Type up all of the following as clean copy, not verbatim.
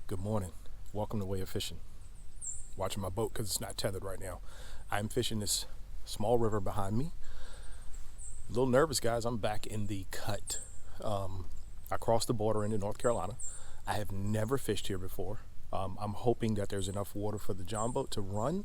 Good morning. Welcome to WAEofFishing. Watching my boat because it's not tethered right now. I'm fishing this small river behind me. A little nervous, guys. I'm back in the cut. I crossed the border into North Carolina. I have never fished here before. I'm hoping that there's enough water for the John boat to run.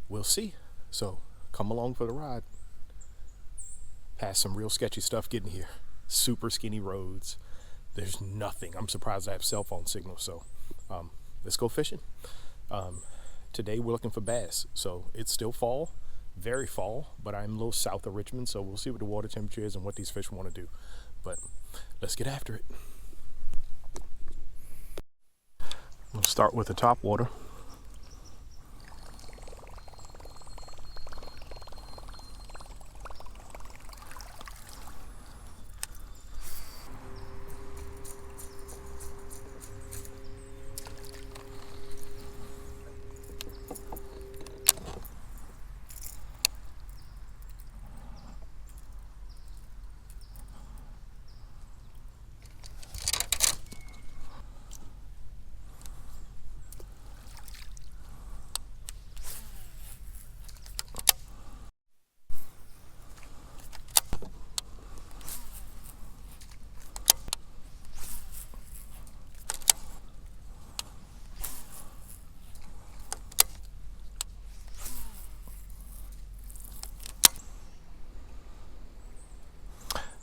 We'll see. So come along for the ride. Past some real sketchy stuff getting here. Super skinny roads. There's nothing. I'm surprised I have cell phone signal. So let's go fishing. Today we're looking for bass. So it's still fall, very fall, but I'm a little south of Richmond. So we'll see what the water temperature is and what these fish want to do. But let's get after it. We'll start with the top water.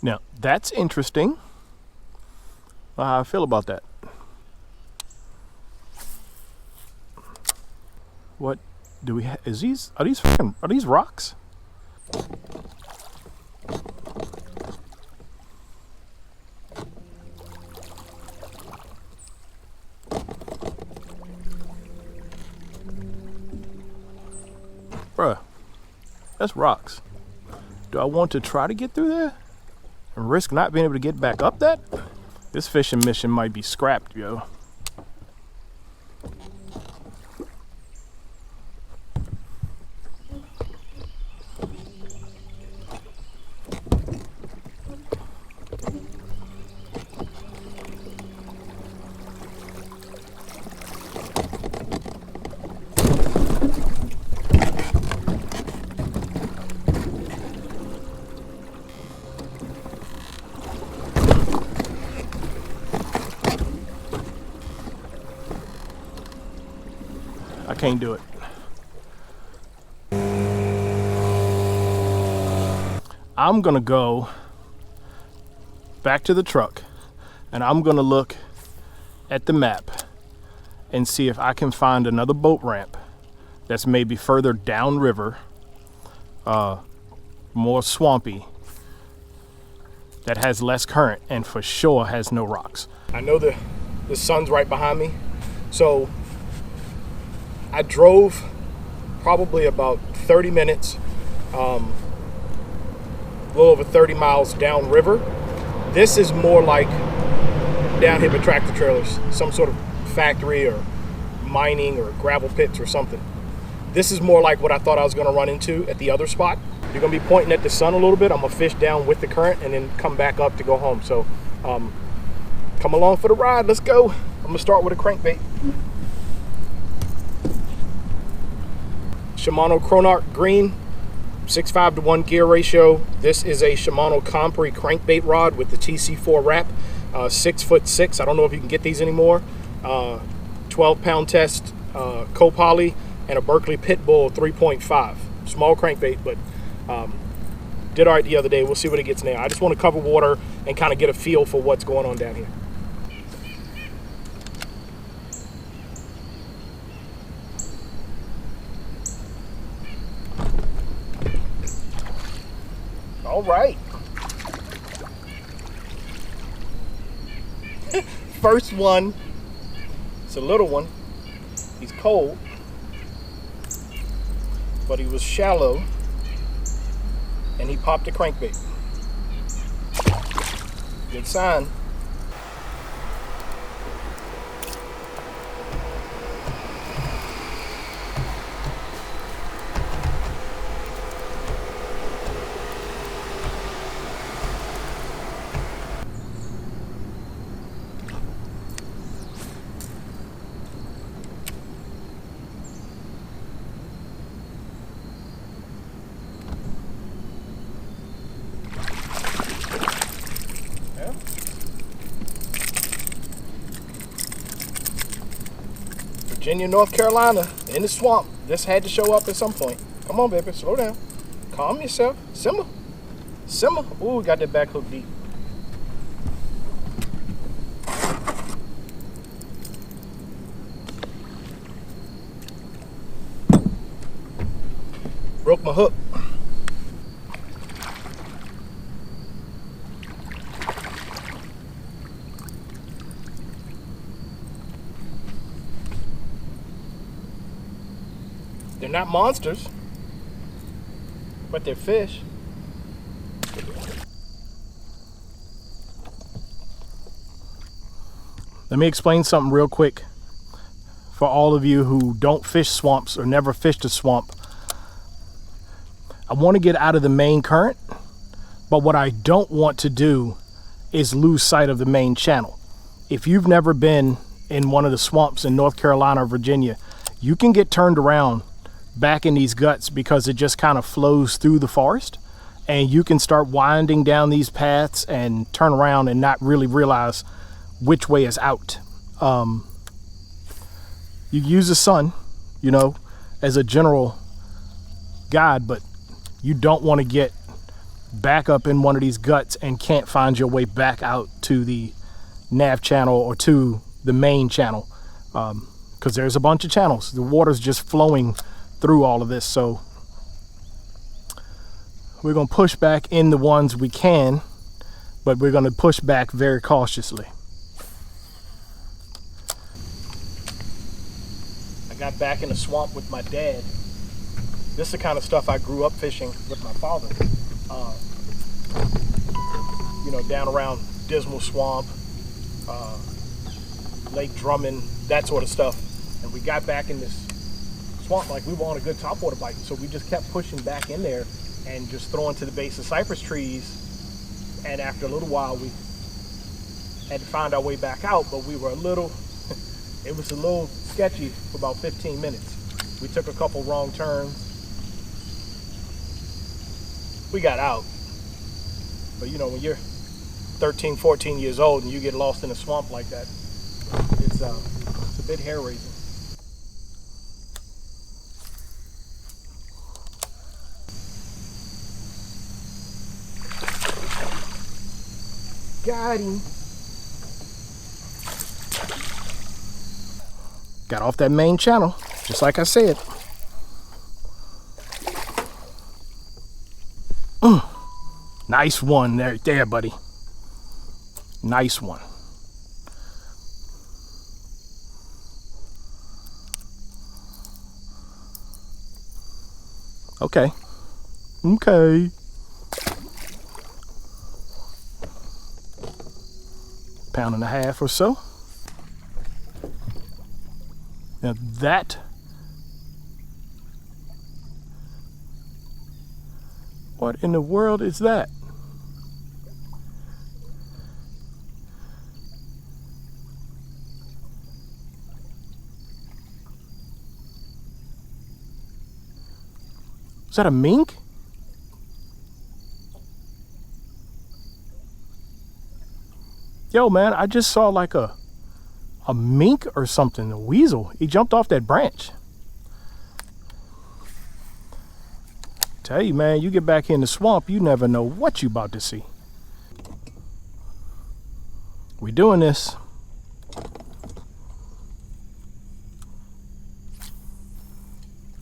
Now, that's interesting. How I feel about that. What do we have? Are these rocks? Bruh, that's rocks. Do I want to try to get through there and risk not being able to get back up that? This fishing mission might be scrapped, yo. I can't do it. I'm gonna go back to the truck and I'm gonna look at the map and see if I can find another boat ramp that's maybe further downriver, more swampy, that has less current and for sure has no rocks. I know the sun's right behind me, so I drove probably about 30 minutes, a little over 30 miles downriver. This is more like down here with tractor trailers, some sort of factory or mining or gravel pits or something. This is more like what I thought I was gonna run into at the other spot. You're gonna be pointing at the sun a little bit. I'm gonna fish down with the current and then come back up to go home. So come along for the ride, let's go. I'm gonna start with a crankbait. Shimano Chronarch Green, 6.5 to 1 gear ratio. This is a Shimano Compre crankbait rod with the TC4 wrap, 6'6". I don't know if you can get these anymore. 12-pound test, co-poly, and a Berkeley Pitbull 3.5. Small crankbait, but did all right the other day. We'll see what it gets now. I just want to cover water and kind of get a feel for what's going on down here. All right. First one. It's a little one. He's cold, but he was shallow, and he popped a crankbait. Good sign. Virginia, North Carolina, in the swamp. This had to show up at some point. Come on, baby, slow down. Calm yourself. Simmer. Simmer. Ooh, got that back hook deep. Broke my hook. They're not monsters, but they're fish. Let me explain something real quick for all of you who don't fish swamps or never fished a swamp. I want to get out of the main current, but what I don't want to do is lose sight of the main channel. If you've never been in one of the swamps in North Carolina or Virginia, you can get turned around back in these guts because it just kind of flows through the forest, and you can start winding down these paths and turn around and not really realize which way is out. You use the sun, you know, as a general guide, but you don't want to get back up in one of these guts and can't find your way back out to the nav channel or to the main channel, because there's a bunch of channels. The water's just flowing through all of this, so we're going to push back in the ones we can, but we're going to push back very cautiously. I got back in the swamp with my dad. This is the kind of stuff I grew up fishing with my father. You know, down around Dismal Swamp, Lake Drummond, that sort of stuff. And we got back in this swamp like we were on a good topwater bite. So we just kept pushing back in there and just throwing to the base of cypress trees. And after a little while, we had to find our way back out, but we were a little, it was a little sketchy for about 15 minutes. We took a couple wrong turns. We got out. But you know, when you're 13, 14 years old and you get lost in a swamp like that, it's a bit hair-raising. Got him. Got off that main channel, just like I said. Nice one there, buddy. Nice one. Okay. Okay. Pound and a half or so. Now that, what in the world is that? Is that a mink? Yo, man, I just saw like a mink or something, a weasel. He jumped off that branch. Tell you, man, you get back in the swamp, you never know what you about to see. We doing this.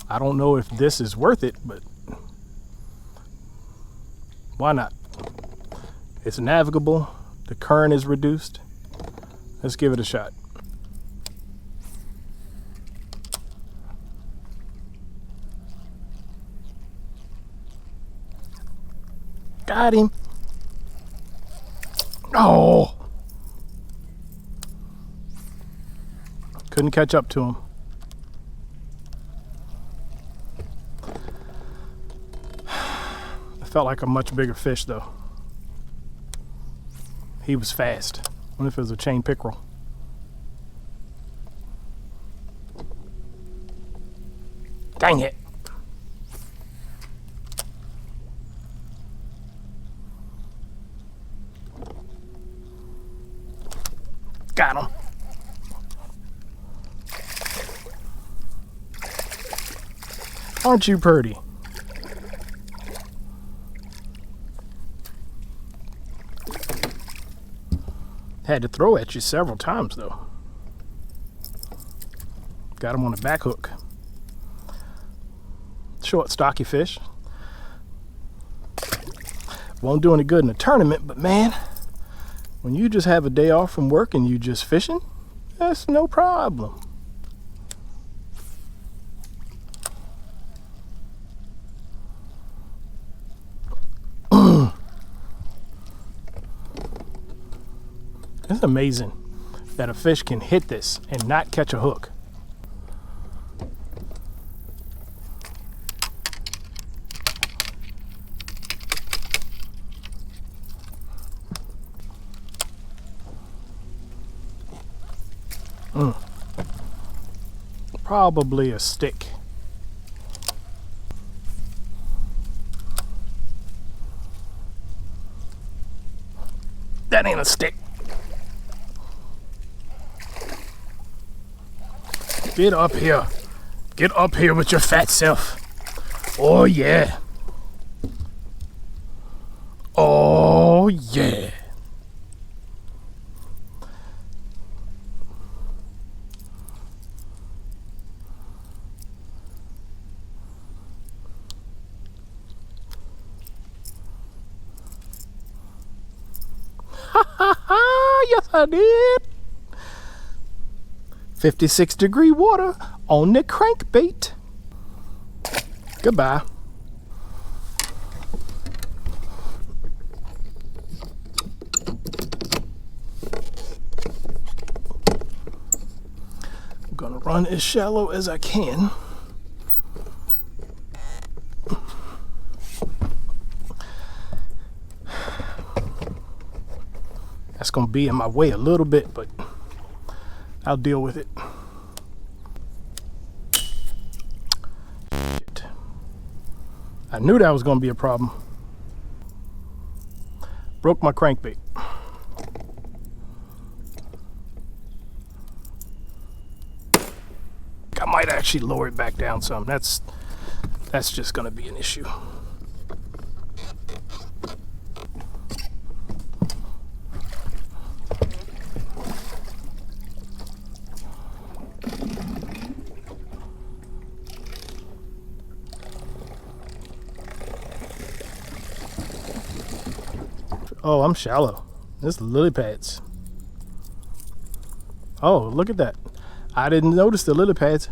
I don't know if this is worth it, but why not? It's navigable. The current is reduced. Let's give it a shot. Got him. Oh! Couldn't catch up to him. It felt like a much bigger fish though. He was fast. I wonder if it was a chain pickerel. Dang it. Got him. Aren't you pretty? Had to throw at you several times though. Got him on a back hook. Short, stocky fish. Won't do any good in a tournament, but man, when you just have a day off from work and you just fishing, that's no problem. It's amazing that a fish can hit this and not catch a hook. Probably a stick. That ain't a stick. Get up here. Get up here with your fat self. Oh yeah. Oh yeah. Yes, I did. 56-degree water on the crankbait. Goodbye. I'm gonna run as shallow as I can. That's gonna be in my way a little bit, but I'll deal with it. Shit. I knew that was gonna be a problem. Broke my crankbait. I might actually lower it back down some. That's just gonna be an issue. Oh, I'm shallow. This is lily pads. Oh, look at that. I didn't notice the lily pads.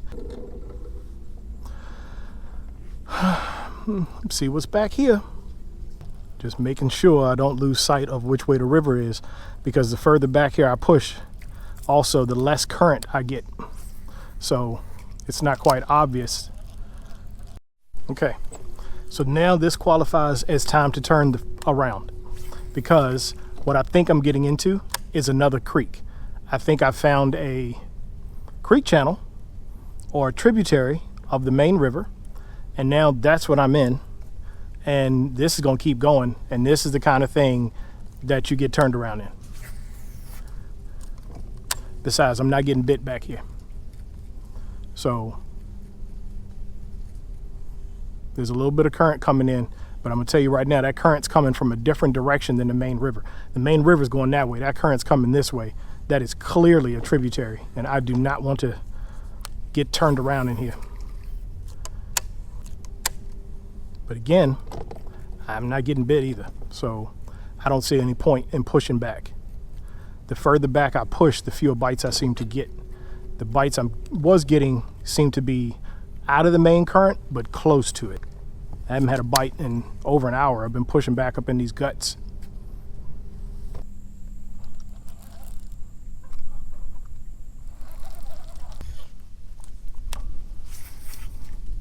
Let's see what's back here. Just making sure I don't lose sight of which way the river is, because the further back here I push, also the less current I get. So it's not quite obvious. Okay, so now this qualifies as time to turn around, because what I think I'm getting into is another creek. I think I found a creek channel or a tributary of the main river, and now that's what I'm in, and this is going to keep going, and this is the kind of thing that you get turned around in. Besides, I'm not getting bit back here, so there's a little bit of current coming in. But I'm gonna tell you right now, that current's coming from a different direction than the main river. The main river's going that way. That current's coming this way. That is clearly a tributary, and I do not want to get turned around in here. But again, I'm not getting bit either, so I don't see any point in pushing back. The further back I push, the fewer bites I seem to get. The bites I was getting seem to be out of the main current, but close to it. I haven't had a bite in over an hour. I've been pushing back up in these guts.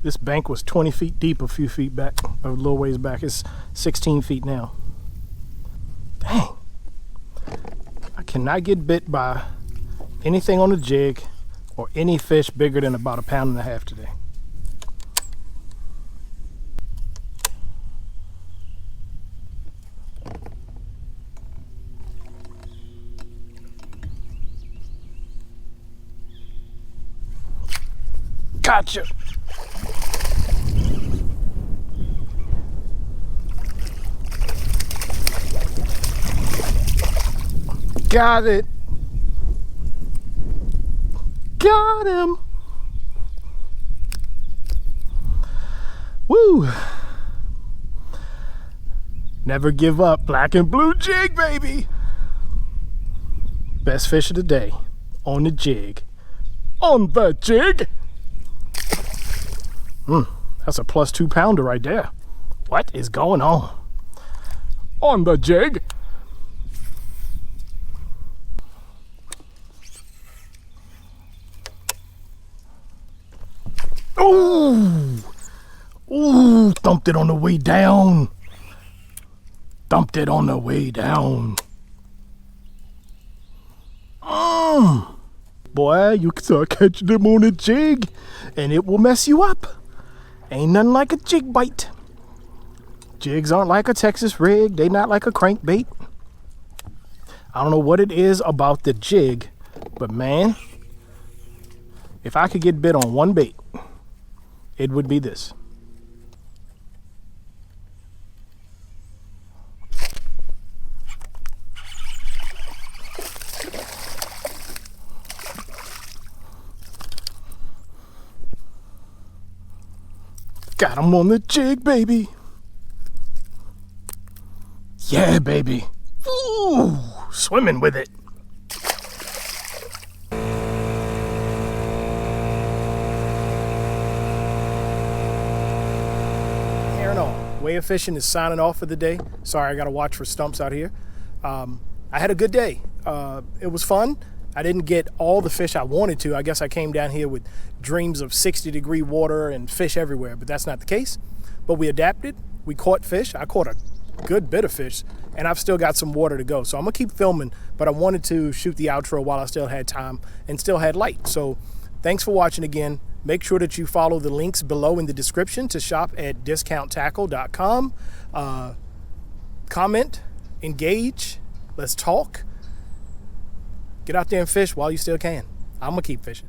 This bank was 20 feet deep a few feet back, a little ways back. It's 16 feet now. Dang. I cannot get bit by anything on the jig or any fish bigger than about 1.5 pounds today. Gotcha. Got it. Got him. Woo. Never give up. Black and blue jig, baby. Best fish of the day. On the jig. On the jig. That's a plus 2 pounder right there. What is going on? On the jig. Ooh. Ooh, thumped it on the way down. Thumped it on the way down. Boy, you can start catching them on a jig and it will mess you up. Ain't nothing like a jig bite. Jigs aren't like a Texas rig. They not like a crankbait. I don't know what it is about the jig, but man, if I could get bit on one bait, it would be this. Got him on the jig, baby. Yeah, baby. Ooh, swimming with it. WAEofFishing is signing off for the day. Sorry, I got to watch for stumps out here. I had a good day. It was fun. I didn't get all the fish I wanted to. I guess I came down here with dreams of 60-degree water and fish everywhere, but that's not the case. But we adapted. We caught fish. I caught a good bit of fish, and I've still got some water to go. So I'm going to keep filming, but I wanted to shoot the outro while I still had time and still had light. So thanks for watching again. Make sure that you follow the links below in the description to shop at discounttackle.com. Comment, engage, let's talk. Get out there and fish while you still can. I'm going to keep fishing.